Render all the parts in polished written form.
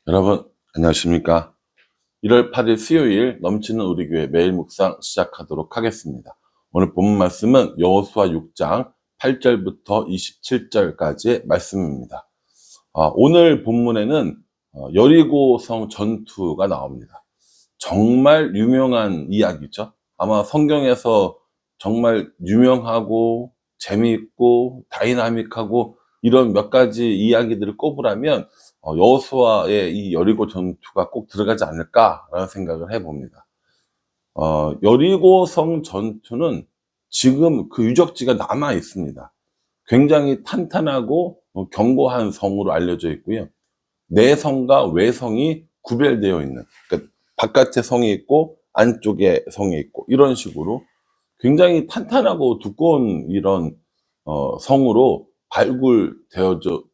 여러분 안녕하십니까? 1월 8일 수요일 넘치는 우리 교회 매일 묵상 시작하도록 하겠습니다. 오늘 본문 말씀은 여호수아 6장 8절부터 27절까지의 말씀입니다. 오늘 본문에는 여리고성 전투가 나옵니다. 정말 유명한 이야기죠. 아마 성경에서 정말 유명하고 재미있고 다이나믹하고 이런 몇 가지 이야기들을 꼽으라면 여호수아의 이 여리고 전투가 꼭 들어가지 않을까라는 생각을 해봅니다. 여리고성 전투는 지금 그 유적지가 남아 있습니다. 굉장히 탄탄하고 견고한 성으로 알려져 있고요. 내성과 외성이 구별되어 있는, 그러니까 바깥에 성이 있고 안쪽에 성이 있고 이런 식으로 굉장히 탄탄하고 두꺼운 이런 성으로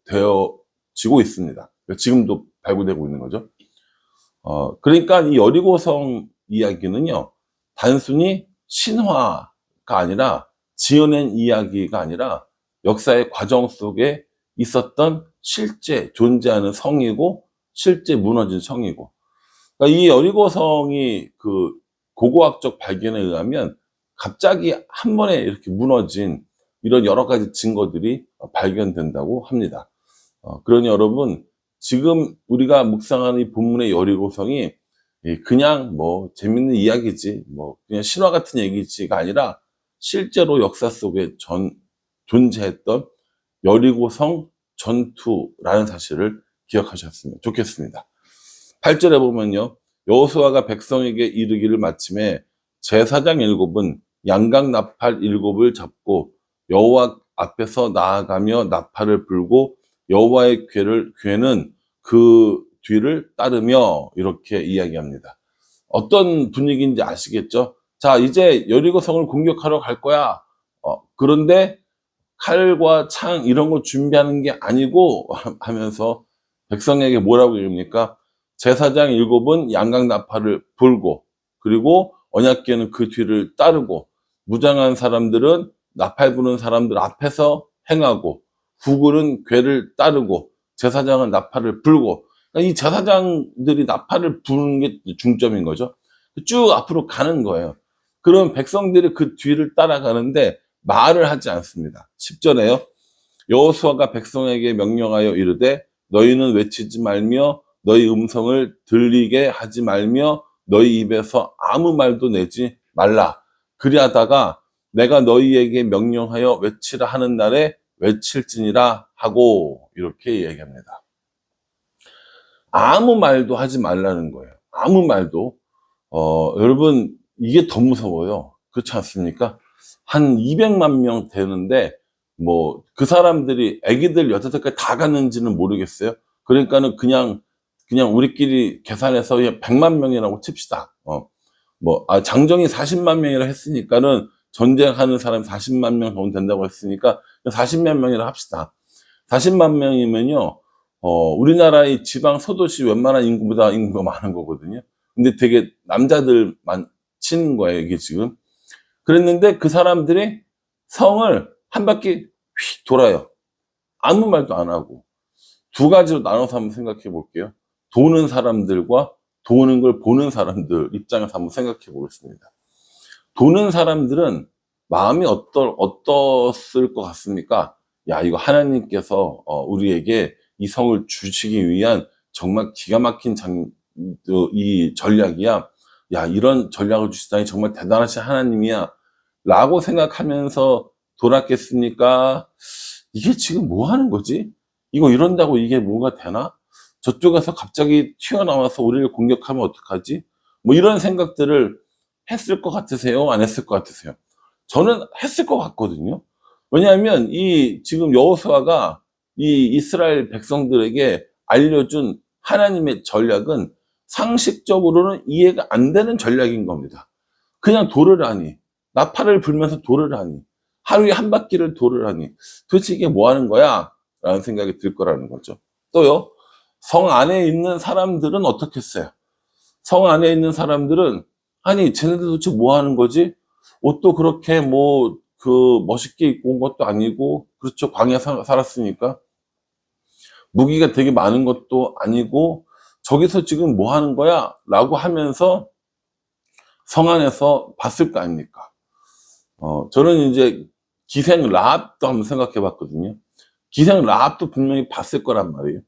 되어지고 있습니다. 지금도 발굴되고 있는 거죠. 그러니까 이 여리고성 이야기는요, 단순히 신화가 아니라 지어낸 이야기가 아니라 역사의 과정 속에 있었던 실제 존재하는 성이고 실제 무너진 성이고, 그러니까 이 여리고성이 그 고고학적 발견에 의하면 갑자기 한 번에 이렇게 무너진 이런 여러 가지 증거들이 발견된다고 합니다. 그러니 여러분, 지금 우리가 묵상하는 이 본문의 여리고성이 그냥 뭐 재밌는 이야기지, 뭐 그냥 신화 같은 얘기지가 아니라 실제로 역사 속에 존재했던 여리고성 전투라는 사실을 기억하셨으면 좋겠습니다. 8절에 보면요, 여호수아가 백성에게 이르기를 마침에 제사장 7은 양각 나팔 7을 잡고 여호와 앞에서 나아가며 나팔을 불고 여호와의 궤는 그 뒤를 따르며, 이렇게 이야기합니다. 어떤 분위기인지 아시겠죠? 자, 이제 여리고성을 공격하러 갈 거야. 그런데 칼과 창 이런 거 준비하는 게 아니고 하면서 백성에게 뭐라고 얘기합니까? 제사장 7은 양각 나팔을 불고, 그리고 언약궤는 그 뒤를 따르고, 무장한 사람들은 나팔 부는 사람들 앞에서 행하고, 후굴은 궤를 따르고, 제사장은 나팔을 불고. 그러니까 이 제사장들이 나팔을 부는 게 중점인 거죠. 쭉 앞으로 가는 거예요. 그럼 백성들이 그 뒤를 따라가는데 말을 하지 않습니다. 10절에요. 여호수아가 백성에게 명령하여 이르되 너희는 외치지 말며 너희 음성을 들리게 하지 말며 너희 입에서 아무 말도 내지 말라. 그리하다가 내가 너희에게 명령하여 외치라 하는 날에 외칠지니라 하고, 이렇게 얘기합니다. 아무 말도 하지 말라는 거예요. 아무 말도. 여러분, 이게 더 무서워요. 그렇지 않습니까? 한 200만 명 되는데 뭐 그 사람들이 아기들 8살까지 다 갔는지는 모르겠어요. 그러니까는 그냥 우리끼리 계산해서 100만 명이라고 칩시다. 장정이 40만 명이라 했으니까는 전쟁하는 사람 40만 명 정도 된다고 했으니까 40만 명이라 합시다. 40만 명이면요, 우리나라의 지방 소도시 웬만한 인구보다 인구가 많은 거거든요. 근데 되게 남자들만 치는 거예요, 이게 지금. 그랬는데 그 사람들이 성을 한 바퀴 휙 돌아요. 아무 말도 안 하고. 두 가지로 나눠서 한번 생각해 볼게요. 도는 사람들과 도는 걸 보는 사람들 입장에서 한번 생각해 보겠습니다. 도는 사람들은 마음이 어떻을 것 같습니까? 야, 이거 하나님께서 우리에게 이 성을 주시기 위한 정말 기가 막힌 이 전략이야. 야, 이런 전략을 주시다니 정말 대단하신 하나님이야. 라고 생각하면서 돌았겠습니까? 이게 지금 뭐 하는 거지? 이거 이런다고 이게 뭐가 되나? 저쪽에서 갑자기 튀어나와서 우리를 공격하면 어떡하지? 뭐 이런 생각들을 했을 것 같으세요? 안 했을 것 같으세요? 저는 했을 것 같거든요. 왜냐하면 지금 여호수아가 이 이스라엘 백성들에게 알려준 하나님의 전략은 상식적으로는 이해가 안 되는 전략인 겁니다. 그냥 돌을 하니, 나팔을 불면서 돌을 하니, 하루에 한 바퀴를 돌을 하니, 도대체 이게 뭐 하는 거야? 라는 생각이 들 거라는 거죠. 또요, 성 안에 있는 사람들은 어떻겠어요? 성 안에 있는 사람들은, 아니, 쟤네들 도대체 뭐 하는 거지? 옷도 그렇게 멋있게 입고 온 것도 아니고, 그렇죠. 광야 살았으니까. 무기가 되게 많은 것도 아니고, 저기서 지금 뭐 하는 거야? 라고 하면서 성 안에서 봤을 거 아닙니까? 저는 이제 기생 라합도 한번 생각해 봤거든요. 기생 라합도 분명히 봤을 거란 말이에요.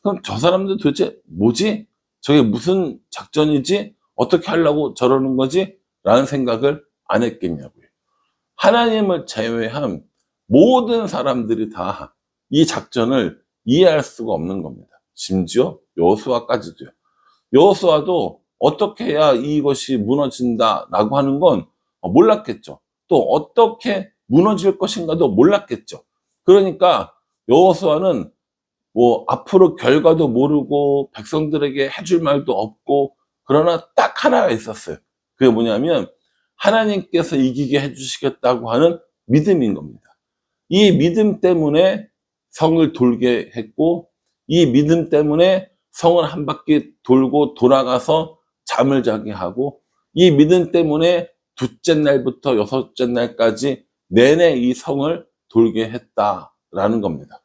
그럼 저 사람들 도대체 뭐지? 저게 무슨 작전이지? 어떻게 하려고 저러는 거지? 라는 생각을 안 했겠냐고요. 하나님을 제외한 모든 사람들이 다 이 작전을 이해할 수가 없는 겁니다. 심지어 여호수아까지도요. 여호수아도 어떻게 해야 이것이 무너진다라고 하는 건 몰랐겠죠. 또 어떻게 무너질 것인가도 몰랐겠죠. 그러니까 여호수아는 뭐 앞으로 결과도 모르고 백성들에게 해줄 말도 없고, 그러나 딱 하나가 있었어요. 그게 뭐냐면 하나님께서 이기게 해주시겠다고 하는 믿음인 겁니다. 이 믿음 때문에 성을 돌게 했고, 이 믿음 때문에 성을 한 바퀴 돌고 돌아가서 잠을 자게 하고, 이 믿음 때문에 둘째 날부터 여섯째 날까지 내내 이 성을 돌게 했다라는 겁니다.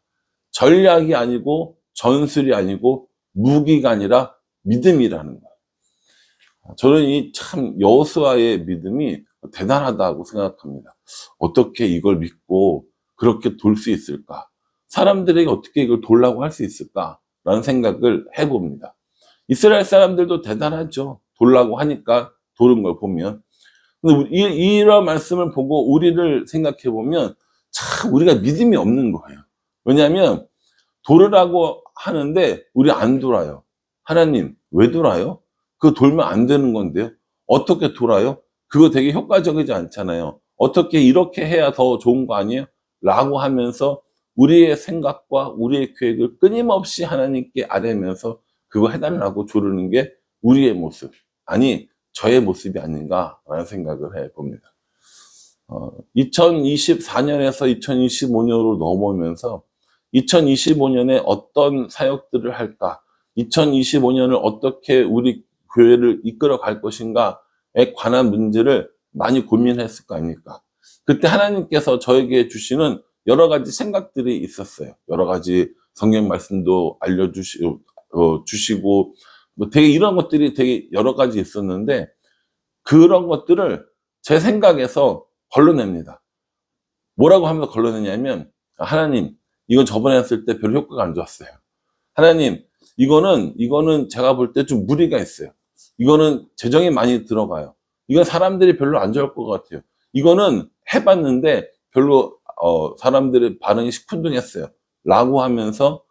전략이 아니고 전술이 아니고 무기가 아니라 믿음이라는 거예요. 저는 이 참 여호수아의 믿음이 대단하다고 생각합니다. 어떻게 이걸 믿고 그렇게 돌 수 있을까? 사람들에게 어떻게 이걸 돌라고 할 수 있을까라는 생각을 해봅니다. 이스라엘 사람들도 대단하죠. 돌라고 하니까 도는 걸 보면. 근데 이런 말씀을 보고 우리를 생각해 보면 참 우리가 믿음이 없는 거예요. 왜냐하면 돌으라고 하는데 우리 안 돌아요. 하나님, 왜 돌아요? 그거 돌면 안 되는 건데요. 어떻게 돌아요? 그거 되게 효과적이지 않잖아요. 어떻게 이렇게 해야 더 좋은 거 아니에요? 라고 하면서 우리의 생각과 우리의 계획을 끊임없이 하나님께 아뢰면서 그거 해달라고 조르는 게 우리의 모습, 아니 저의 모습이 아닌가라는 생각을 해봅니다. 2024년에서 2025년으로 넘어오면서 2025년에 어떤 사역들을 할까, 2025년을 어떻게 우리 교회를 이끌어 갈 것인가에 관한 문제를 많이 고민했을 거 아닙니까? 그때 하나님께서 저에게 주시는 여러 가지 생각들이 있었어요. 여러 가지 성경 말씀도 주시고 뭐 되게 이런 것들이 되게 여러 가지 있었는데, 그런 것들을 제 생각에서 걸러냅니다. 뭐라고 하면서 걸러내냐면, 하나님, 이건 저번에 했을 때 별로 효과가 안 좋았어요. 하나님, 이거는 제가 볼 때 좀 무리가 있어요. 이거는 재정이 많이 들어가요. 이건 사람들이 별로 안 좋아할 것 같아요. 이거는 해봤는데 별로 사람들의 반응이 시큰둥했어요. 라고 하면서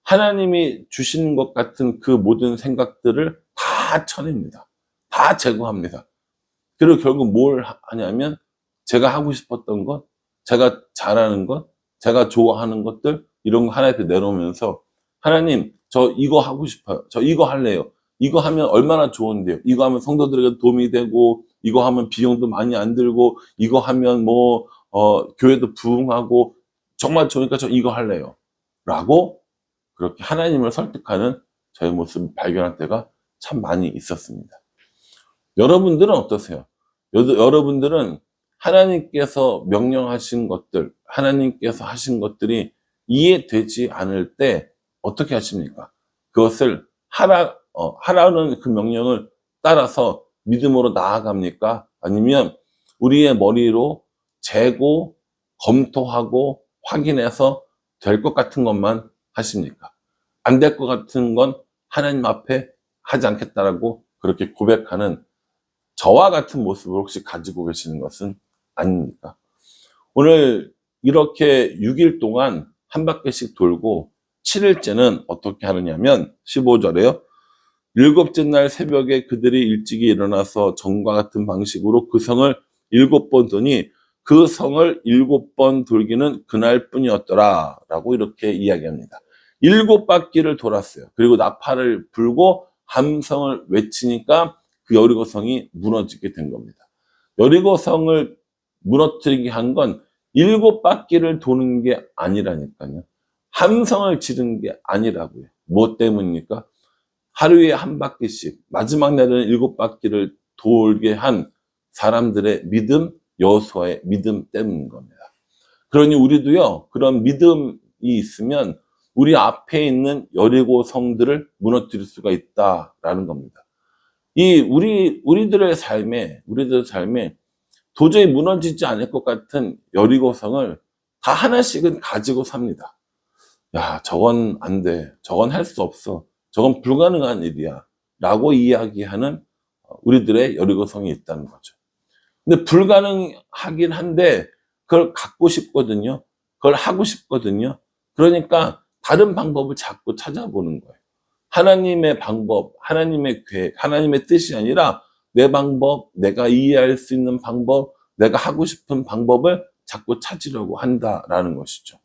하나님이 주시는 것 같은 그 모든 생각들을 다 쳐냅니다. 다 제거합니다. 그리고 결국 뭘 하냐면 제가 하고 싶었던 것, 제가 잘하는 것, 제가 좋아하는 것들, 이런 거 하나 앞에 내놓으면서 하나님, 저 이거 하고 싶어요. 저 이거 할래요. 이거 하면 얼마나 좋은데요. 이거 하면 성도들에게 도움이 되고, 이거 하면 비용도 많이 안 들고, 이거 하면 교회도 부흥하고, 정말 좋으니까 저 이거 할래요. 라고 그렇게 하나님을 설득하는 저의 모습을 발견할 때가 참 많이 있었습니다. 여러분들은 어떠세요? 여러분들은 하나님께서 명령하신 것들, 하나님께서 하신 것들이 이해되지 않을 때 어떻게 하십니까? 그것을 하라는 그 명령을 따라서 믿음으로 나아갑니까? 아니면 우리의 머리로 재고, 검토하고, 확인해서 될 것 같은 것만 하십니까? 안 될 것 같은 건 하나님 앞에 하지 않겠다라고 그렇게 고백하는 저와 같은 모습을 혹시 가지고 계시는 것은 아닙니까? 오늘 이렇게 6일 동안 한 바퀴씩 돌고 7일째는 어떻게 하느냐면 15절에요. 일곱째 날 새벽에 그들이 일찍이 일어나서 전과 같은 방식으로 그 성을 7번 도니 그 성을 7번 돌기는 그날뿐이었더라 라고 이렇게 이야기합니다. 7바퀴를 돌았어요. 그리고 나팔을 불고 함성을 외치니까 그 여리고성이 무너지게 된 겁니다. 여리고성을 무너뜨리게 한 건 7바퀴를 도는 게 아니라니까요. 함성을 지른 게 아니라고요. 뭐 때문입니까? 하루에 한 바퀴씩, 마지막 날에는 7바퀴를 돌게 한 사람들의 믿음, 여호수아의 믿음 때문인 겁니다. 그러니 우리도요, 그런 믿음이 있으면 우리 앞에 있는 여리고 성들을 무너뜨릴 수가 있다라는 겁니다. 우리들의 삶에 도저히 무너지지 않을 것 같은 여리고성을 다 하나씩은 가지고 삽니다. 야, 저건 안 돼. 저건 할 수 없어. 저건 불가능한 일이야. 라고 이야기하는 우리들의 여리고성이 있다는 거죠. 근데 불가능하긴 한데 그걸 갖고 싶거든요. 그걸 하고 싶거든요. 그러니까 다른 방법을 자꾸 찾아보는 거예요. 하나님의 방법, 하나님의 계획, 하나님의 뜻이 아니라 내 방법, 내가 이해할 수 있는 방법, 내가 하고 싶은 방법을 자꾸 찾으려고 한다라는 것이죠.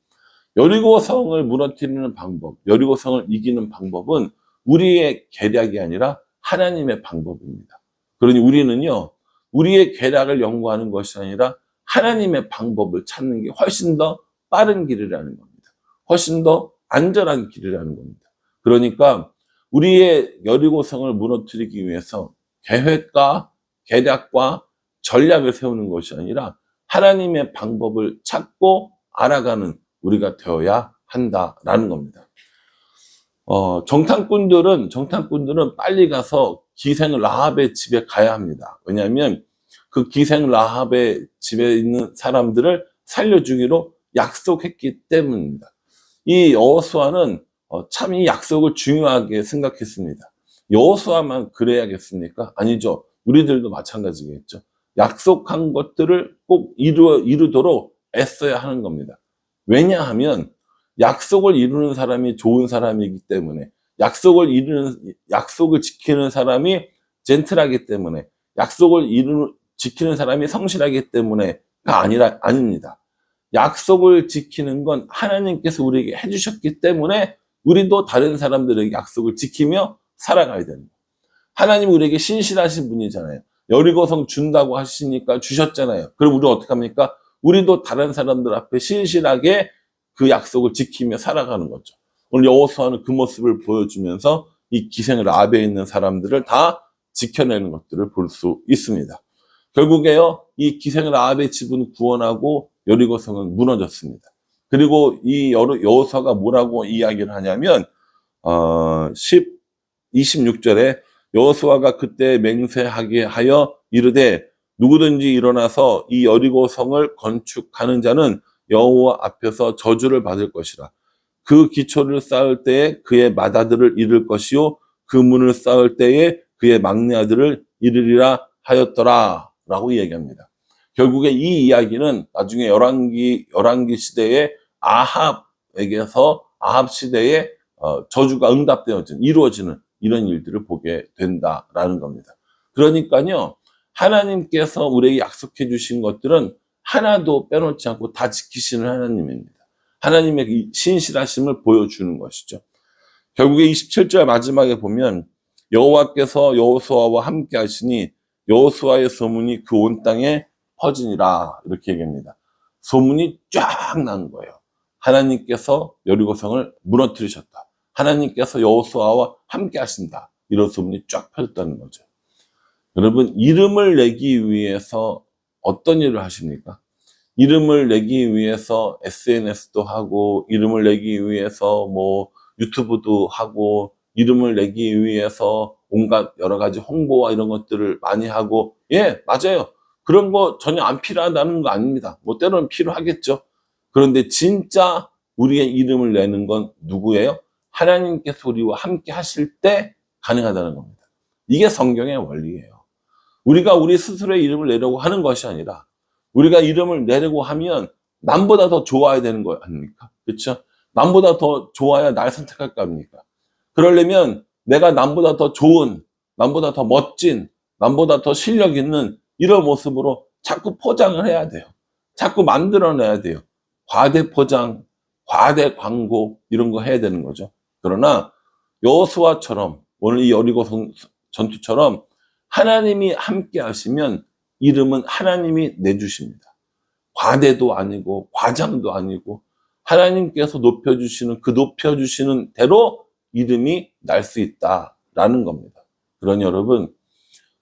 여리고성을 무너뜨리는 방법, 여리고성을 이기는 방법은 우리의 계략이 아니라 하나님의 방법입니다. 그러니 우리는요, 우리의 계략을 연구하는 것이 아니라 하나님의 방법을 찾는 게 훨씬 더 빠른 길이라는 겁니다. 훨씬 더 안전한 길이라는 겁니다. 그러니까 우리의 여리고성을 무너뜨리기 위해서 계획과 계략과 전략을 세우는 것이 아니라 하나님의 방법을 찾고 알아가는 우리가 되어야 한다라는 겁니다. 정탐꾼들은 빨리 가서 기생 라합의 집에 가야 합니다. 왜냐하면 그 기생 라합의 집에 있는 사람들을 살려주기로 약속했기 때문입니다. 이 여호수아는 참 이 약속을 중요하게 생각했습니다. 여호수아만 그래야겠습니까? 아니죠. 우리들도 마찬가지겠죠. 약속한 것들을 꼭 이루도록 애써야 하는 겁니다. 왜냐하면 약속을 이루는 사람이 좋은 사람이기 때문에, 약속을 지키는 사람이 젠틀하기 때문에, 지키는 사람이 성실하기 때문에가 아닙니다. 약속을 지키는 건 하나님께서 우리에게 해주셨기 때문에 우리도 다른 사람들에게 약속을 지키며 살아가야 되는 거예요. 하나님 우리에게 신실하신 분이잖아요. 여리고성 준다고 하시니까 주셨잖아요. 그럼 우리 어떻게 합니까? 우리도 다른 사람들 앞에 신실하게 그 약속을 지키며 살아가는 거죠. 오늘 여호수아는 그 모습을 보여주면서 이 기생 라합에 있는 사람들을 다 지켜내는 것들을 볼 수 있습니다. 결국에요, 이 기생 라합의 집은 구원하고 여리고성은 무너졌습니다. 그리고 이 여호수아가 뭐라고 이야기를 하냐면 26절에 여호수아가 그때 맹세하게 하여 이르되 누구든지 일어나서 이 여리고성을 건축하는 자는 여호와 앞에서 저주를 받을 것이라. 그 기초를 쌓을 때에 그의 맏아들을 잃을 것이요 그 문을 쌓을 때에 그의 막내 아들을 잃으리라 하였더라 라고 이야기합니다. 결국에 이 이야기는 나중에 열왕기 시대에 아합 시대에 저주가 응답되어진 이루어지는 이런 일들을 보게 된다라는 겁니다. 그러니까요, 하나님께서 우리에게 약속해 주신 것들은 하나도 빼놓지 않고 다 지키시는 하나님입니다. 하나님의 신실하심을 보여주는 것이죠. 결국에 27절 마지막에 보면 여호와께서 여호수아와 함께 하시니 여호수아의 소문이 그 온 땅에 퍼지니라 이렇게 얘기합니다. 소문이 쫙 난 거예요. 하나님께서 여리고성을 무너뜨리셨다. 하나님께서 여호수아와 함께 하신다. 이런 소문이 쫙 펴졌다는 거죠. 여러분, 이름을 내기 위해서 어떤 일을 하십니까? 이름을 내기 위해서 SNS도 하고, 이름을 내기 위해서 뭐 유튜브도 하고, 이름을 내기 위해서 온갖 여러 가지 홍보와 이런 것들을 많이 하고, 예, 맞아요. 그런 거 전혀 안 필요하다는 거 아닙니다. 뭐 때로는 필요하겠죠. 그런데 진짜 우리의 이름을 내는 건 누구예요? 하나님께서 우리와 함께 하실 때 가능하다는 겁니다. 이게 성경의 원리예요. 우리가 우리 스스로의 이름을 내려고 하는 것이 아니라 우리가 이름을 내려고 하면 남보다 더 좋아야 되는 거 아닙니까? 그렇죠? 남보다 더 좋아야 날 선택할 거 아닙니까? 그러려면 내가 남보다 더 좋은, 남보다 더 멋진, 남보다 더 실력 있는 이런 모습으로 자꾸 포장을 해야 돼요. 자꾸 만들어내야 돼요. 과대 포장, 과대 광고 이런 거 해야 되는 거죠. 그러나 여호수아처럼 오늘 이 여리고 전투처럼 하나님이 함께 하시면 이름은 하나님이 내주십니다. 과대도 아니고 과장도 아니고 하나님께서 높여주시는 대로 이름이 날 수 있다라는 겁니다. 그러니 여러분,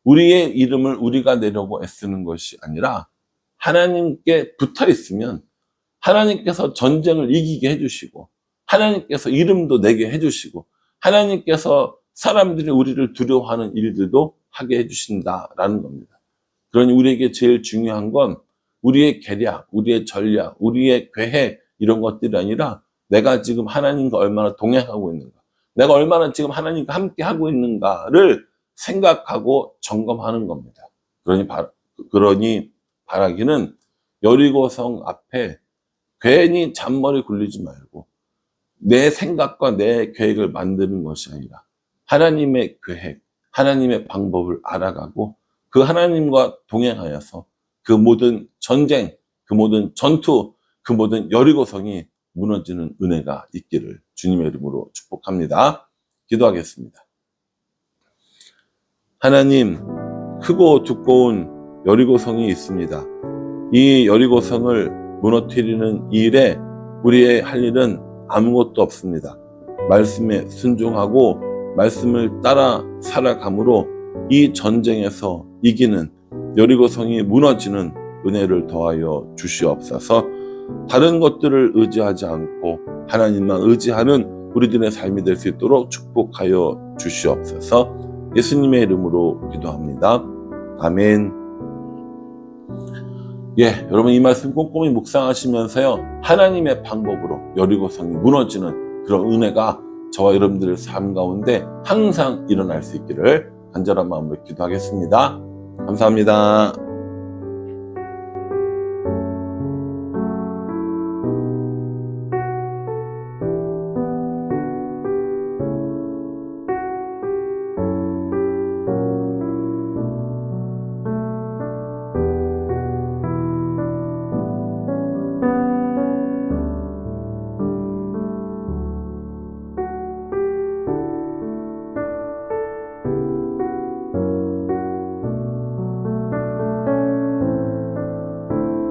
우리의 이름을 우리가 내려고 애쓰는 것이 아니라 하나님께 붙어 있으면 하나님께서 전쟁을 이기게 해주시고 하나님께서 이름도 내게 해주시고 하나님께서 사람들이 우리를 두려워하는 일들도 하게 해주신다라는 겁니다. 그러니 우리에게 제일 중요한 건 우리의 계략, 우리의 전략, 우리의 계획 이런 것들이 아니라 내가 지금 하나님과 얼마나 동행하고 있는가, 내가 얼마나 지금 하나님과 함께 하고 있는가를 생각하고 점검하는 겁니다. 그러니 바라기는 여리고성 앞에 괜히 잔머리 굴리지 말고 내 생각과 내 계획을 만드는 것이 아니라 하나님의 계획, 하나님의 방법을 알아가고 그 하나님과 동행하여서 그 모든 전쟁, 그 모든 전투, 그 모든 여리고성이 무너지는 은혜가 있기를 주님의 이름으로 축복합니다. 기도하겠습니다. 하나님, 크고 두꺼운 여리고성이 있습니다. 이 여리고성을 무너뜨리는 일에 우리의 할 일은 아무것도 없습니다. 말씀에 순종하고 말씀을 따라 살아감으로 이 전쟁에서 이기는 여리고성이 무너지는 은혜를 더하여 주시옵소서. 다른 것들을 의지하지 않고 하나님만 의지하는 우리들의 삶이 될 수 있도록 축복하여 주시옵소서. 예수님의 이름으로 기도합니다. 아멘. 여러분 이 말씀 꼼꼼히 묵상하시면서요, 하나님의 방법으로 여리고성이 무너지는 그런 은혜가 저와 여러분들의 삶 가운데 항상 일어날 수 있기를 간절한 마음으로 기도하겠습니다. 감사합니다.